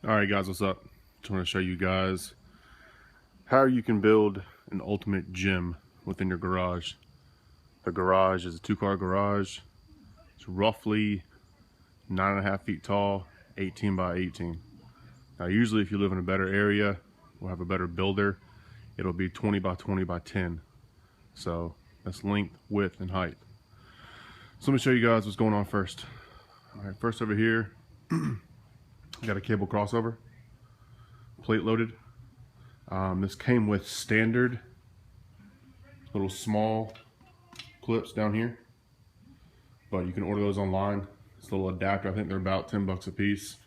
Alright guys, what's up? Just want to show you guys how you can build an ultimate gym within your garage. The garage is a 2-car garage. It's roughly 9.5 feet tall, 18 by 18. Now usually if you live in a better area or have a better builder, it'll be 20 by 20 by 10. So that's length, width, and height. So let me show you guys what's going on first. Alright, first over here, got a cable crossover, plate loaded. This came with standard little small clips down here, but you can order those online. It's a little adapter. I think they're about 10 bucks a piece.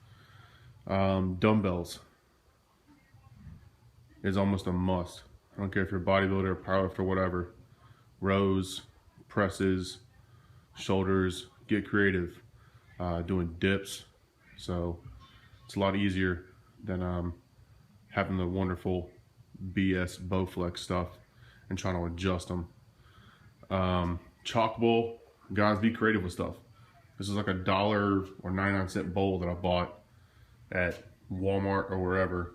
Dumbbells is almost a must. I don't care if you're a bodybuilder, powerlifter, whatever. Rows, presses, shoulders, get creative. Doing dips. So it's a lot easier than having the wonderful BS Bowflex stuff and trying to adjust them. Chalk bowl, guys, be creative with stuff. This is like $1 or 99-cent bowl that I bought at Walmart or wherever,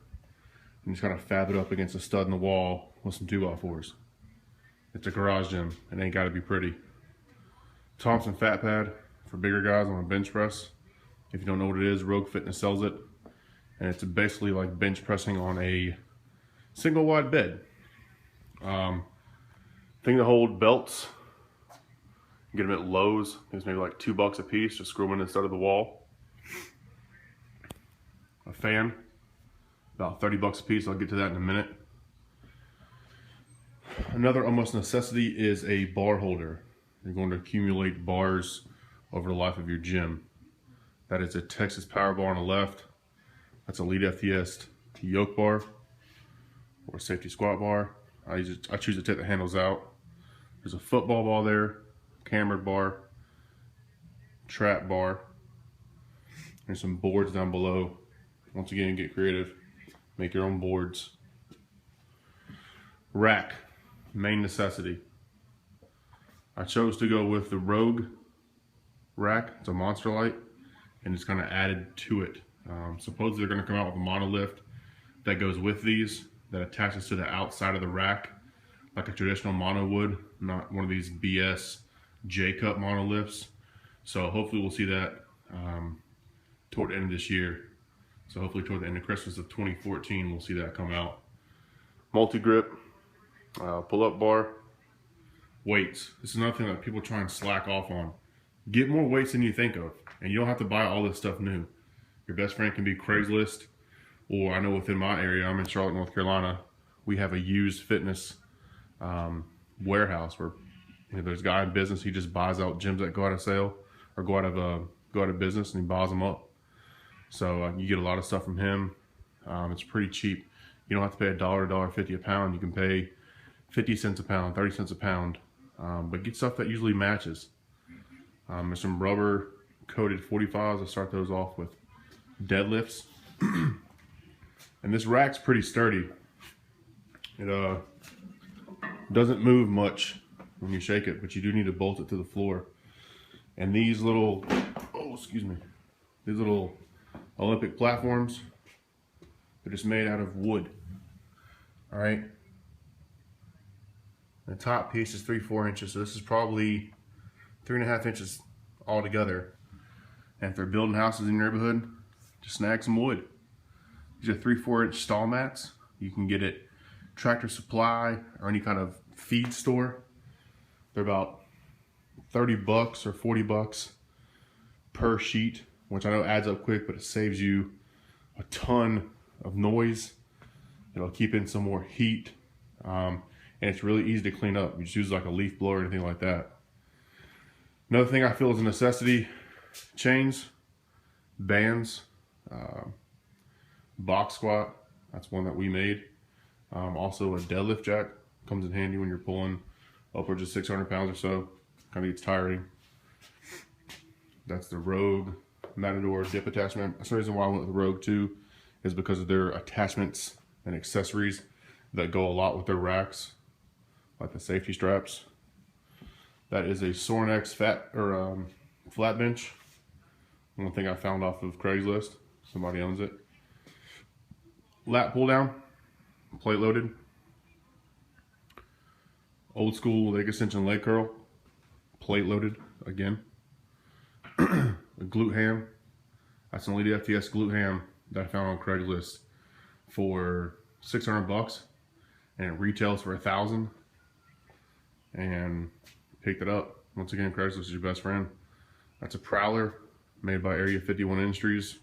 and just kind of fab it up against a stud in the wall with some 2x4s. It's a garage gym. It ain't got to be pretty. Thompson fat pad for bigger guys on a bench press. If you don't know what it is, Rogue Fitness sells it. And it's basically like bench pressing on a single wide bed. Thing to hold belts. You get them at Lowe's. It's maybe like $2 a piece. Just screw them in instead of the wall. A fan, about 30 bucks a piece. I'll get to that in a minute. Another almost necessity is a bar holder. You're going to accumulate bars over the life of your gym. That is a Texas Power Bar on the left. That's a Elite FTS yoke bar or a safety squat bar. I choose to take the handles out. There's a football ball there, cambered bar, trap bar. There's some boards down below. Once again, get creative. Make your own boards. Rack, main necessity. I chose to go with the Rogue rack. It's a Monster Light, and it's kind of added to it. Supposedly they're going to come out with a monolift that goes with these, that attaches to the outside of the rack like a traditional mono would, not one of these BS J-cup monolifts. So hopefully we'll see that toward the end of this year. So hopefully toward the end of Christmas of 2014 we'll see that come out. Multi-grip, pull-up bar, weights. This is another thing that people try and slack off on. Get more weights than you think of, and you don't have to buy all this stuff new. Your best friend can be Craigslist, or I know within my area, I'm in Charlotte, North Carolina, we have a used fitness warehouse where there's a guy in business. He just buys out gyms that go out of sale or go out of business, and he buys them up. So you get a lot of stuff from him. It's pretty cheap. You don't have to pay $1 to $1.50 a pound. You can pay 50 cents a pound, 30 cents a pound, but get stuff that usually matches. There's some rubber coated 45s. I start those off with deadlifts. And this rack's pretty sturdy. It doesn't move much when you shake it, but you do need to bolt it to the floor. And these little, these little Olympic platforms, they're just made out of wood. All right. The top piece is 3-4 inches, so this is probably 3.5 inches all together. And if they're building houses in your neighborhood, just snag some wood. These are 3-4 inch stall mats. You can get it Tractor Supply or any kind of feed store. They're about 30 bucks or 40 bucks per sheet, which I know adds up quick, but it saves you a ton of noise. It'll keep in some more heat, and it's really easy to clean up. You just use like a leaf blower or anything like that. Another thing I feel is a necessity: chains, bands, box squat. That's one that we made. Also a deadlift jack comes in handy when you're pulling upwards of 600 pounds or so. Kind of gets tiring. That's the Rogue Matador dip attachment. That's the reason why I went with the Rogue too, is because of their attachments and accessories that go a lot with their racks, like the safety straps. That is a Sorinex flat bench. One thing I found off of Craigslist. Somebody owns it. lat pull down, plate loaded. Old school leg extension leg curl, plate loaded again. A glute ham. That's an Elite FTS glute ham that I found on Craigslist for 600 bucks, and it retails for 1,000. And picked it up. Once again, Craigslist is your best friend. That's a Prowler made by Area 51 Industries,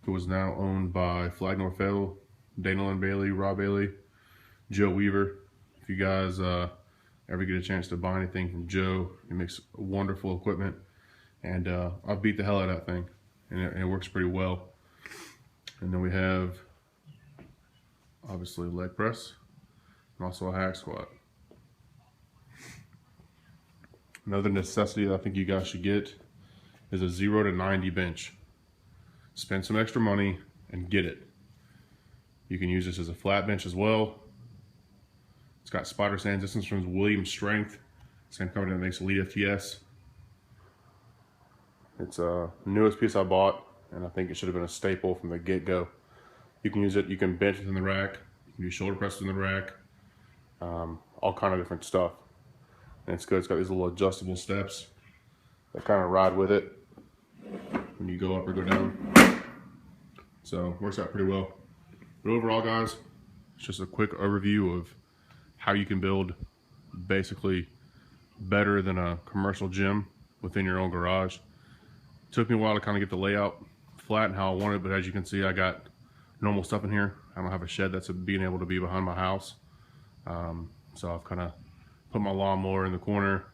who is now owned by Flag Nor Fail, Dana Lynn Bailey, Rob Bailey, Joe Weaver. If you guys ever get a chance to buy anything from Joe, he makes wonderful equipment, and I beat the hell out of that thing, and it works pretty well. And then we have obviously leg press and also a hack squat. Another necessity that I think you guys should get is a 0 to 90 bench. Spend some extra money and get it. You can use this as a flat bench as well. It's got spider sand distance from Williams Strength, same company that makes Elite FTS. It's the newest piece I bought, and I think it should have been a staple from the get-go. You can use it, you can bench it in the rack, you can do shoulder presses in the rack, all kind of different stuff. And it's good, it's got these little adjustable steps that kind of ride with it when you go up or go down. So works out pretty well. But overall, guys, it's just a quick overview of how you can build basically better than a commercial gym within your own garage. It took me a while to kind of get the layout flat and how I wanted, but as you can see, I got normal stuff in here. I don't have a shed that's being able to be behind my house. So I've kind of put my lawnmower in the corner,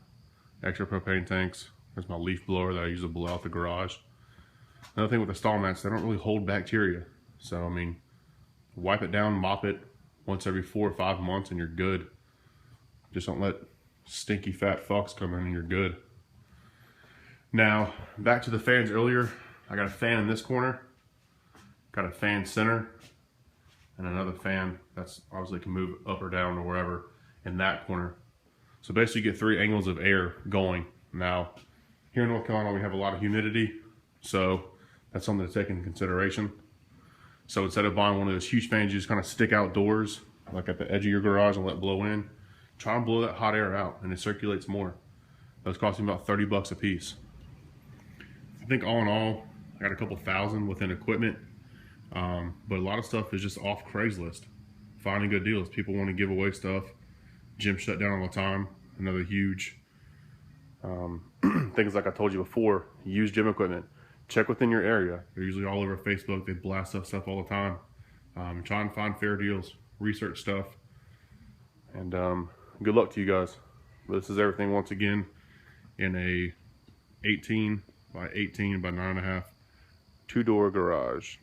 extra propane tanks. There's my leaf blower that I use to blow out the garage. Another thing with the stall mats, they don't really hold bacteria. So, I mean, wipe it down, mop it once every 4 or 5 months and you're good. Just don't let stinky fat fucks come in and you're good. Now, back to the fans earlier. I got a fan in this corner, got a fan center, and another fan that's obviously can move up or down or wherever in that corner. So basically you get 3 angles of air going. Now, here in North Carolina we have a lot of humidity, so that's something to take into consideration. So instead of buying one of those huge fans you just kind of stick outdoors, like at the edge of your garage and let it blow in, try and blow that hot air out and it circulates more. Those cost me about 30 bucks a piece. I think all in all, I got a couple thousand within equipment, but a lot of stuff is just off Craigslist. Finding good deals. People want to give away stuff. Gym shut down all the time. Another huge things like I told you before, use gym equipment. Check within your area. They're usually all over Facebook. They blast up stuff all the time. Try and find fair deals. Research stuff. And good luck to you guys. But this is everything once again in a 18 by 18 by 9.5 2-door garage.